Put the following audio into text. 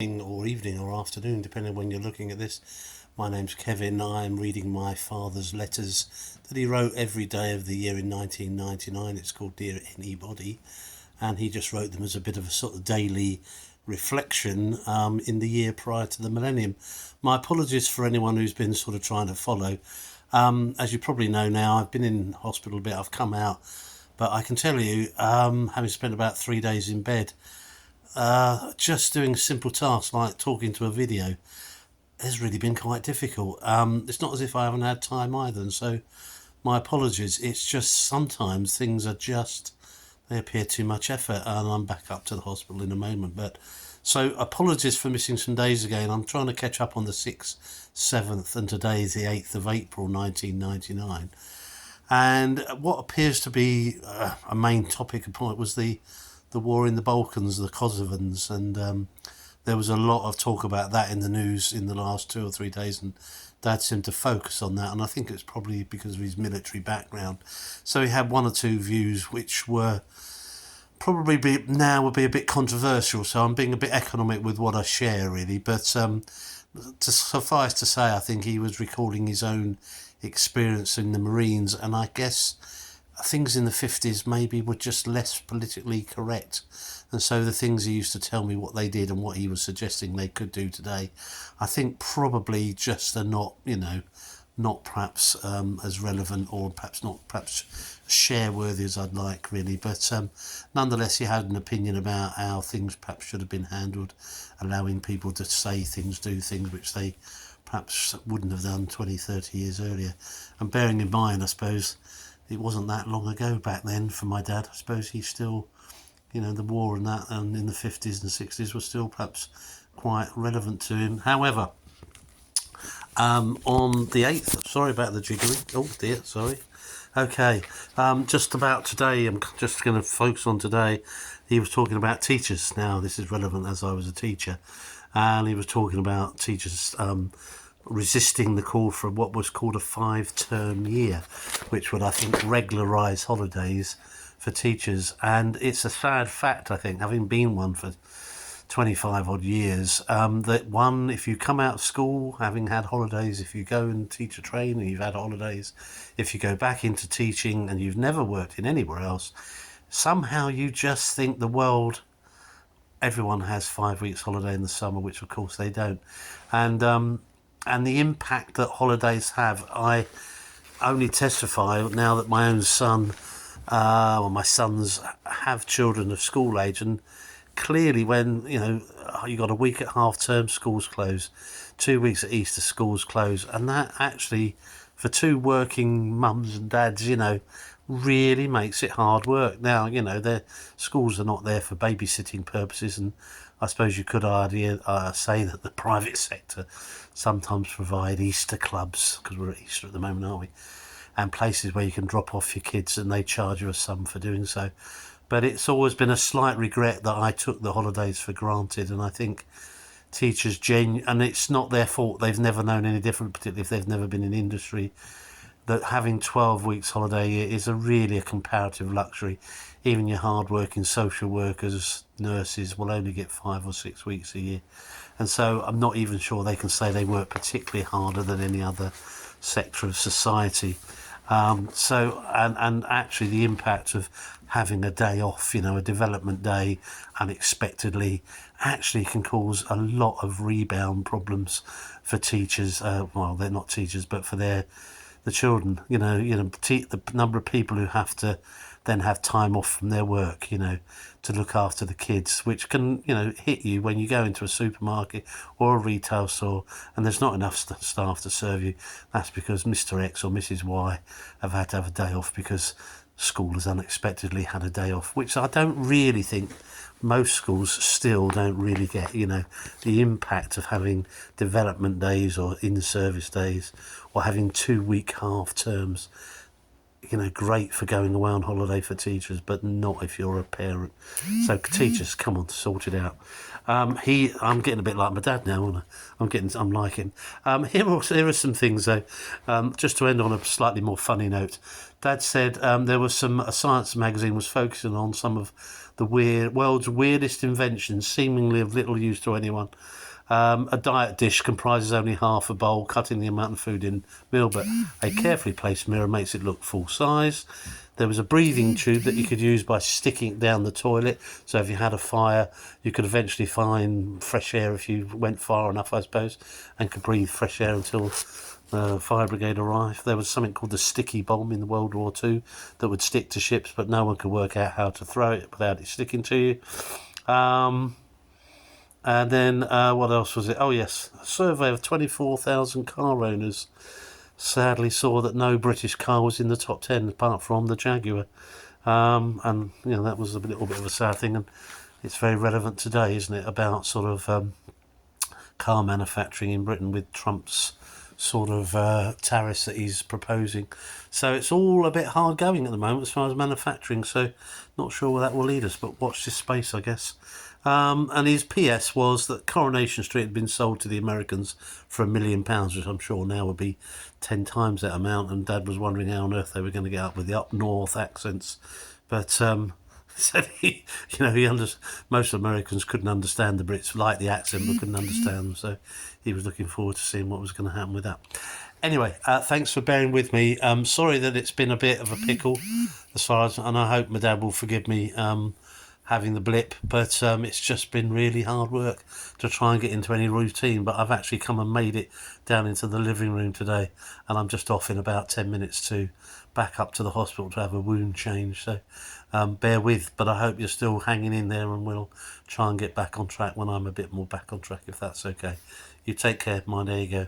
Or evening or afternoon, depending on when you're looking at this. My name's Kevin. I'm reading my father's letters that he wrote every day of the year in 1999. It's called Dear NEBody, and he just wrote them as a bit of a sort of daily reflection in the year prior to the millennium. My apologies for anyone who's been sort of trying to follow. As you probably know now, I've been in hospital a bit, I've come out, but I can tell you, having spent about 3 days in bed, just doing simple tasks like talking to a video has really been quite difficult. It's not as if I haven't had time either, and so my apologies. It's just sometimes things are just, they appear too much effort, and I'm back up to the hospital in a moment. But so apologies for missing some days again. I'm trying to catch up on the 6th, 7th, and today is the 8th of April 1999. And what appears to be a main topic of point was the war in the Balkans, the Kosovans, and there was a lot of talk about that in the news in the last 2 or 3 days, and Dad seemed to focus on that, and I think it's probably because of his military background. So he had one or two views which were probably would be a bit controversial, so I'm being a bit economic with what I share, really. But to suffice to say, I think he was recalling his own experience in the Marines, and I guess things in the 50s maybe were just less politically correct, and so the things he used to tell me what they did and what he was suggesting they could do today, I think probably just are not perhaps as relevant, or perhaps share worthy as I'd like, really. But nonetheless, he had an opinion about how things perhaps should have been handled, allowing people to say things, do things which they perhaps wouldn't have done 20, 30 years earlier. And bearing in mind, I suppose, it wasn't that long ago back then for my dad. I suppose he's still, the war and that, and in the 50s and 60s was still perhaps quite relevant to him. However, on the 8th, sorry about the jiggling. Oh dear, sorry. Okay, just about today, I'm just going to focus on today. He was talking about teachers. Now, this is relevant as I was a teacher. And he was talking about teachers resisting the call for what was called a 5-term year, which would, I think, regularise holidays for teachers. And it's a sad fact, I think, having been one for 25 odd years, that one, if you come out of school having had holidays, if you go and teach a train and you've had holidays, if you go back into teaching and you've never worked in anywhere else, somehow you just think the world, everyone has 5 weeks holiday in the summer, which of course they don't. And the impact that holidays have, I only testify now that my own son, my sons have children of school age, and clearly when, you got a week at half term, schools close, 2 weeks at Easter, schools close, and that actually, for two working mums and dads, really makes it hard work. Now, their schools are not there for babysitting purposes, and I suppose you could say that the private sector sometimes provide Easter clubs, because we're at Easter at the moment, aren't we? And places where you can drop off your kids and they charge you a sum for doing so. But it's always been a slight regret that I took the holidays for granted, and I think teachers and it's not their fault, they've never known any different, particularly if they've never been in industry, that having 12 weeks holiday a year is really a comparative luxury. Even your hard-working social workers, nurses will only get 5 or 6 weeks a year. And so I'm not even sure they can say they work particularly harder than any other sector of society. And actually the impact of having a day off, a development day unexpectedly, actually can cause a lot of rebound problems for teachers. Well, they're not teachers, but for the children. The number of people who have to then have time off from their work, to look after the kids, which can, hit you when you go into a supermarket or a retail store and there's not enough staff to serve you. That's because Mr. X or Mrs. Y have had to have a day off because school has unexpectedly had a day off, which I don't really think most schools still don't really get, the impact of having development days or in-service days or having 2-week half terms. Great for going away on holiday for teachers, but not if you're a parent. So teachers, come on, sort it out. I'm getting a bit like my dad now, aren't I? I'm like him. Here are some things though. Just to end on a slightly more funny note. Dad said there was a science magazine was focusing on some of the world's weirdest inventions, seemingly of little use to anyone. A diet dish comprises only half a bowl, cutting the amount of food in meal, but a carefully placed mirror makes it look full size. There was a breathing tube that you could use by sticking it down the toilet. So if you had a fire, you could eventually find fresh air if you went far enough, I suppose, and could breathe fresh air until the fire brigade arrived. There was something called the sticky bomb in World War II that would stick to ships, but no one could work out how to throw it without it sticking to you. And then what else was it? Oh yes, a survey of 24,000 car owners sadly saw that no British car was in the top 10 apart from the Jaguar. And that was a little bit of a sad thing, and it's very relevant today, isn't it, about sort of car manufacturing in Britain with Trump's sort of tariffs that he's proposing. So it's all a bit hard going at the moment as far as manufacturing, so not sure where that will lead us, but watch this space, I guess. And his PS was that Coronation Street had been sold to the Americans for £1 million, which I'm sure now would be 10 times that amount, and Dad was wondering how on earth they were going to get up with the up north accents. But so most Americans couldn't understand the Brits, liked the accent but couldn't understand them, so he was looking forward to seeing what was going to happen with that. Anyway, thanks for bearing with me. Sorry that it's been a bit of a pickle as far as, and I hope my dad will forgive me having the blip, but it's just been really hard work to try and get into any routine. But I've actually come and made it down into the living room today, and I'm just off in about 10 minutes to back up to the hospital to have a wound change, so bear with, but I hope you're still hanging in there, and we'll try and get back on track when I'm a bit more back on track, if that's okay. You take care, mine. There you go.